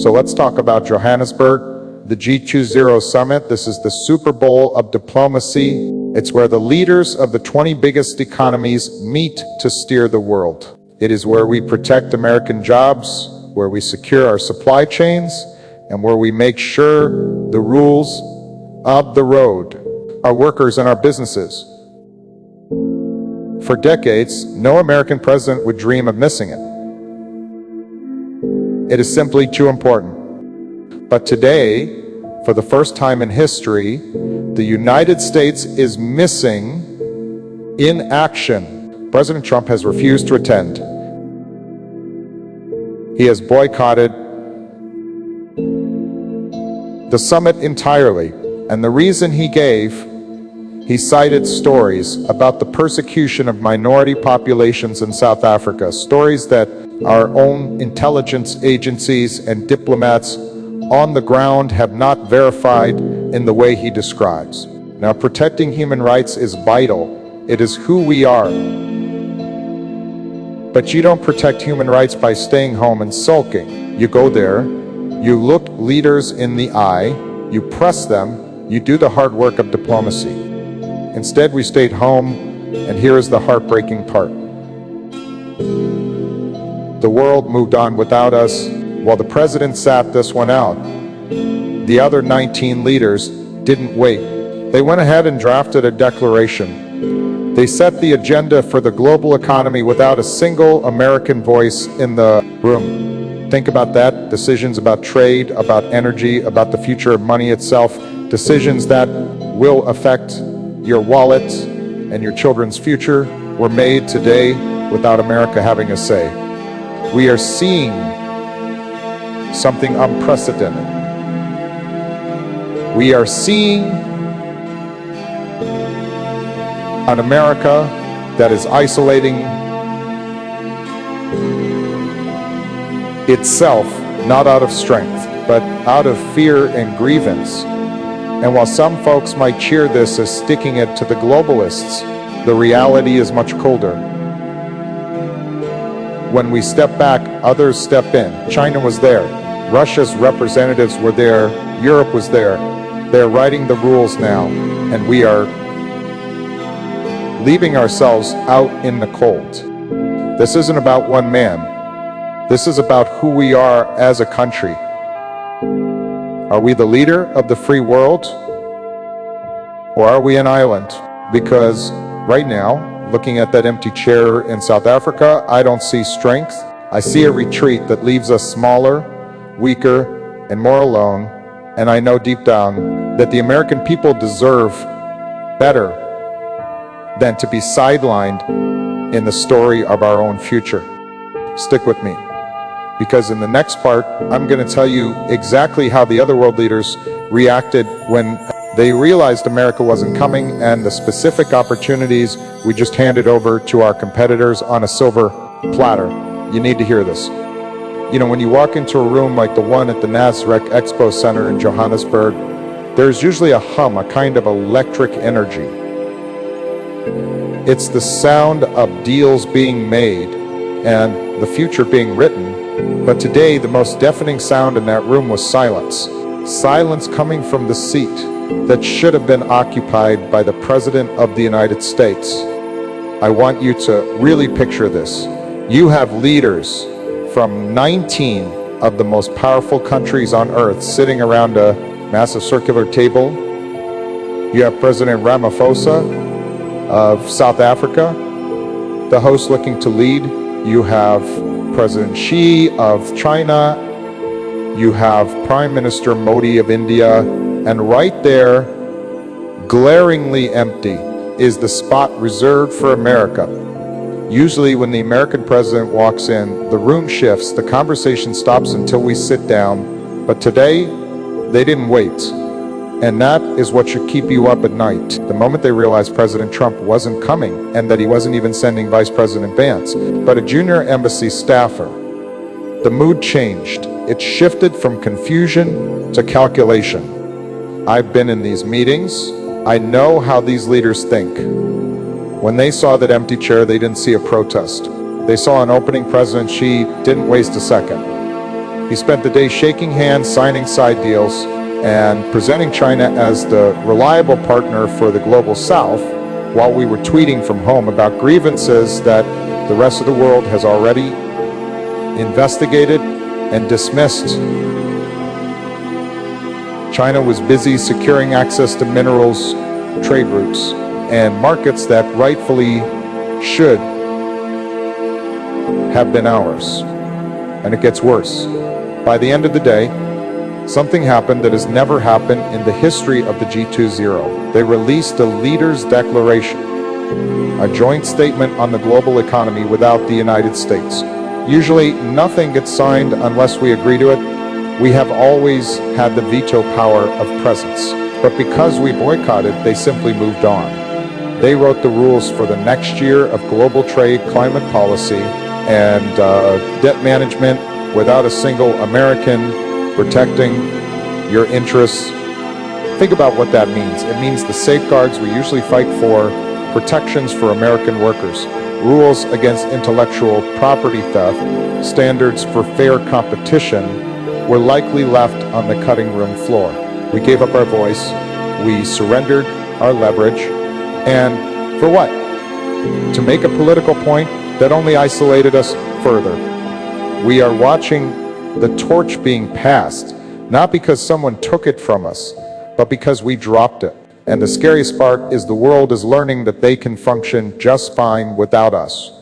So let's talk about Johannesburg, the G20 summit. This is the Super Bowl of diplomacy. It's where the leaders of the 20 biggest economies meet to steer the world. It is where we protect American jobs, where we secure our supply chains, and where we make sure the rules of the road are workers and our businesses. For decades, no American president would dream of missing it. It is simply too important. But today, for the first time in history, the United States is missing in action. President Trump has refused to attend. He has boycotted the summit entirely. And the reason he gave, he cited stories about the persecution of minority populations in South Africa, stories that our own intelligence agencies and diplomats on the ground have not verified in the way he describes. Now, protecting human rights is vital. It is who we are. But you don't protect human rights by staying home and sulking. You go there, you look leaders in the eye, you press them, you do the hard work of diplomacy. Instead, we stayed home, and here is the heartbreaking part. The world moved on without us, while the president sat this one out. The other 19 leaders didn't wait. They went ahead and drafted a declaration. They set the agenda for the global economy without a single American voice in the room. Think about that. Decisions about trade, about energy, about the future of money itself. Decisions that will affect your wallet and your children's future were made today without America having a say. We are seeing something unprecedented. We are seeing an America that is isolating itself, not out of strength, but out of fear and grievance. And while some folks might cheer this as sticking it to the globalists, the reality is much colder. When we step back, others step in. China was there. Russia's representatives were there. Europe was there. They're writing the rules now, and we are leaving ourselves out in the cold. This isn't about one man. This is about who we are as a country. Are we the leader of the free world? Or are we an island? Because right now, looking at that empty chair in South Africa, I don't see strength. I see a retreat that leaves us smaller, weaker, and more alone. And I know deep down that the American people deserve better than to be sidelined in the story of our own future. Stick with me, because in the next part, I'm going to tell you exactly how the other world leaders reacted when they realized America wasn't coming, and the specific opportunities we just handed over to our competitors on a silver platter. You need to hear this. You know, when you walk into a room like the one at the NASREC Expo Center in Johannesburg, there's usually a hum, a kind of electric energy. It's the sound of deals being made and the future being written. But today, the most deafening sound in that room was silence. Silence coming from the seat that should have been occupied by the President of the United States. I want you to really picture this. You have leaders from 19 of the most powerful countries on earth sitting around a massive circular table. You have President Ramaphosa of South Africa, the host looking to lead. You have President Xi of China. You have Prime Minister Modi of India. And right there, glaringly empty, is the spot reserved for America. Usually when the American president walks in, the room shifts, the conversation stops until we sit down. But today, they didn't wait. And that is what should keep you up at night. The moment they realized President Trump wasn't coming, and that he wasn't even sending Vice President Vance, but a junior embassy staffer, the mood changed. It shifted from confusion to calculation. I've been in these meetings. I know how these leaders think. When they saw that empty chair, they didn't see a protest. They saw an opening President Xi, didn't waste a second. He spent the day shaking hands, signing side deals, and presenting China as the reliable partner for the global South, while we were tweeting from home about grievances that the rest of the world has already investigated and dismissed. China was busy securing access to minerals, trade routes, and markets that rightfully should have been ours. And it gets worse. By the end of the day, something happened that has never happened in the history of the G20. They released a leaders' declaration, a joint statement on the global economy without the United States. Usually, nothing gets signed unless we agree to it. We have always had the veto power of presence. But because we boycotted, they simply moved on. They wrote the rules for the next year of global trade, climate policy, and debt management without a single American protecting your interests. Think about what that means. It means the safeguards we usually fight for, protections for American workers, rules against intellectual property theft, standards for fair competition, were likely left on the cutting room floor. We gave up our voice, we surrendered our leverage, and for what? To make a political point that only isolated us further. We are watching the torch being passed, not because someone took it from us, but because we dropped it. And the scariest part is the world is learning that they can function just fine without us.